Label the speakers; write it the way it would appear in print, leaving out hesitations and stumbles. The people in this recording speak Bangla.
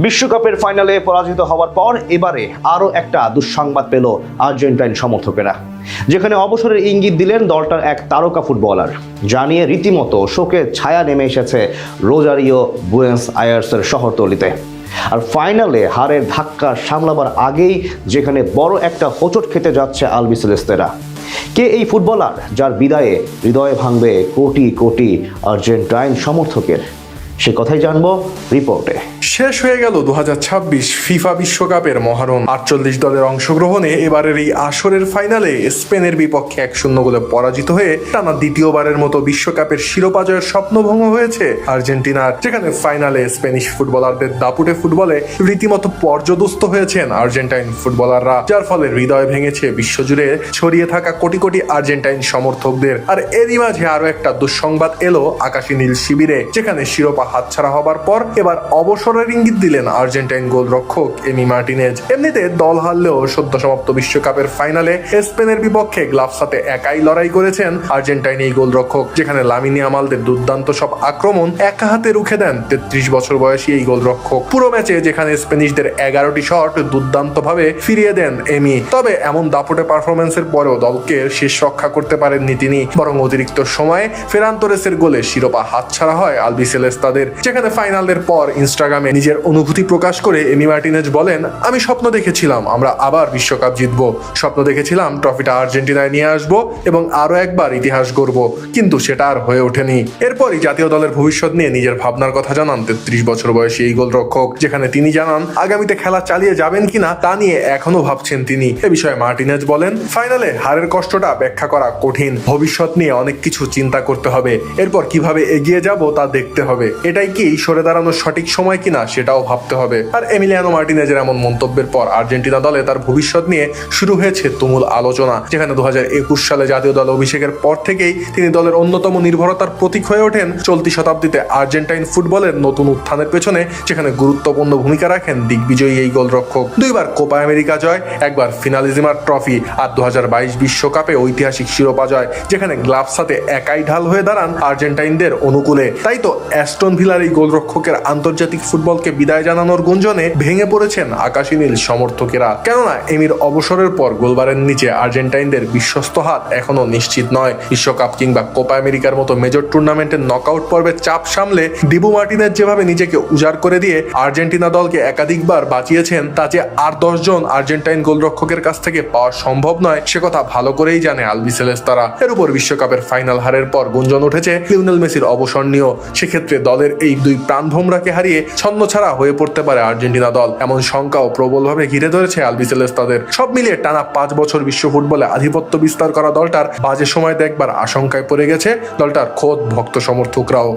Speaker 1: বিশ্বকাপের ফাইনালে পরাজিত হওয়ার পর এবারে আরও একটা দুঃসংবাদ পেল আর্জেন্টাইন সমর্থকেরা, যেখানে অবসরের ইঙ্গিত দিলেন দলটার এক তারকা ফুটবলার। জানিয়ে রীতিমতো শোকের ছায়া নেমে এসেছে রোজারিও বুয়েন্স আয়ার্সের শহরতলিতে। আর ফাইনালে হারের ধাক্কা সামলাবার আগেই যেখানে বড় একটা হোঁচট খেতে যাচ্ছে আলবিসেলেস্তেরা। কে এই ফুটবলার যার বিদায়ে হৃদয়ে ভাঙবে কোটি কোটি আর্জেন্টাইন সমর্থকের? সে কথাই জানবো রিপোর্টে।
Speaker 2: শেষ হয়ে গেল 2026 ফিফা বিশ্বকাপের মহারণ। 48 দলের অংশগ্রহণে এবারের এই আসরের ফাইনালে স্পেনের বিপক্ষে 1-0 গোলে পরাজিত হয়ে টানা দ্বিতীয়বারের মতো বিশ্বকাপের শিরোপা জয়ের স্বপ্নভঙ্গ হয়েছে আর্জেন্টিনার, যেখানে ফাইনালে স্প্যানিশ ফুটবলারদের দাপুটে ফুটবলে রীতিমতো পর্যদস্ত হয়েছেন আর্জেন্টাইন ফুটবলাররা, যার ফলে হৃদয় ভেঙেছে বিশ্বজুড়ে ছড়িয়ে থাকা কোটি কোটি আর্জেন্টাইন সমর্থকদের। আর এরই মাঝে আরো একটা দুঃসংবাদ এলো আকাশী নীল শিবিরে, যেখানে শিরোপা হাতছাড়া হবার পর এবার অবসরের ইঙ্গিত দিলেন আর্জেন্টাইন গোলরক্ষক এমি মার্টিনেজ। এমনিতে দল হারলেও সদ্য সমাপ্ত বিশ্বকাপের ফাইনালে স্পেনের বিপক্ষে গ্লাভস হাতে একাই লড়াই করেছেন আর্জেন্টাইন এই গোলরক্ষক, যেখানে লামিনে ইয়ামালদের দুর্দান্ত সব আক্রমণ একা হাতে রুখে দেন 33 বছর বয়সী এই গোলরক্ষক। পুরো ম্যাচে যেখানে স্প্যানিশদের 11টি শট দুর্দান্ত ভাবে ফিরিয়ে দেন এমি। তবে এমন দাপটে পারফরমেন্সের পরেও দলকে শেষ রক্ষা করতে পারেননি তিনি, বরং অতিরিক্ত সময়ে ফেরান তোরেসের গোলে শিরোপা হাতছাড়া হয় আলবিসেলেস্তাদের। যেখানে ফাইনালের পর ইনস্টাগ্রামে নিজের অনুভূতি প্রকাশ করে এমি মার্টিনেজ বলেন, আমি স্বপ্ন দেখেছিলাম আমরা আবার বিশ্বকাপ জিতবো, স্বপ্ন দেখেছিলাম ট্রফিটা আর্জেন্টিনায় নিয়ে আসবো এবং আরো একবার ইতিহাস গড়বো, কিন্তু সেটা আর হয়ে ওঠেনি। এরপরই জাতীয় দলের ভবিষ্যৎ নিয়ে নিজের ভাবনার কথা জানান 33 বছর বয়সী এই গোলরক্ষক, যেখানে তিনি জানান আগামীতে খেলা চালিয়ে যাবেন কিনা তা নিয়ে এখনো ভাবছেন তিনি। এ বিষয়ে মার্টিনেজ বলেন, ফাইনালে হারের কষ্টটা ব্যাখ্যা করা কঠিন, ভবিষ্যৎ নিয়ে অনেক কিছু চিন্তা করতে হবে, এরপর কিভাবে এগিয়ে যাব তা দেখতে হবে, এটাই কি সরে দাঁড়ানোর সঠিক সময় কিনা সেটাও ভাবতে হবে। আর এমিলিয়ানো মার্টিনেজের এমন মন্তব্যের পর আর্জেন্টিনা দলে তার ভবিষ্যৎ নিয়ে শুরু হয়েছে তুমুল আলোচনা, যেখানে 2021 সালে জাতীয় দলে অভিষেকের পর থেকেই তিনি দলের অন্যতম নির্ভরতার প্রতীক হয়ে ওঠেন চলতি শতাব্দীতে আর্জেন্টাইন ফুটবলের নতুন উত্থানের পেছনে, যেখানে গুরুত্বপূর্ণ ভূমিকা রাখেন দিগ্বিজয়ী এই গোলরক্ষক। 2বার কোপা আমেরিকা জয়, 1বার ফিনালিজিমার ট্রফি আর 2022 বিশ্বকাপে ঐতিহাসিক শিরোপা জয়, যেখানে গ্লাভস হাতে একাই ঢাল হয়ে দাঁড়ান আর্জেন্টাইনদের অনুকূলে। তাই তো অ্যাস্টন ভিলার এই গোলরক্ষকের আন্তর্জাতিক ফুটবলকে বিদায় জানানোর গুঞ্জনে ভেঙে পড়েছেন আকাশী নীল সমর্থকেরা। কেননা এমির অবসরের পর গোলবারের নিচে আর্জেন্টাইনদের বিশ্বস্ত হাত এখনো নিশ্চিত নয়। বিশ্বকাপ কিংবা কোপা আমেরিকার মতো মেজর টুর্নামেন্টের নকআউট পর্বের চাপ সামলে ডিবু মার্টিনেজ যেভাবে নিজেকে উজাড় করে দিয়ে আর্জেন্টিনা দলকে একাধিকবার বাঁচিয়েছেন, তা যে আর 10 জন আর্জেন্টাইন গোলরক্ষকের কাছ থেকে পাওয়া সম্ভব নয় সে কথা ভালো করেই জানে আলবিসেলেস্তারা। এর উপর বিশ্বকাপের ফাইনাল হারের পর গুঞ্জন উঠেছে লিওনেল মেসির অবসর নিয়েও। সেক্ষেত্রে দলের এই দুই প্রাণভোমরাকে হারিয়ে ছন্নছাড়া হয়ে পড়তে পারে আর্জেন্টিনা দল, এমন শঙ্কাও প্রবলভাবে ঘিরে ধরেছে আলবিসেলেস্তাদের। সব মিলিয়ে টানা 5 বছর বিশ্ব ফুটবলে আধিপত্য বিস্তার করা দলটার বাজে সময় দেখবার আশঙ্কায় পড়ে গেছে দলটার খোদ ভক্ত সমর্থকরাও।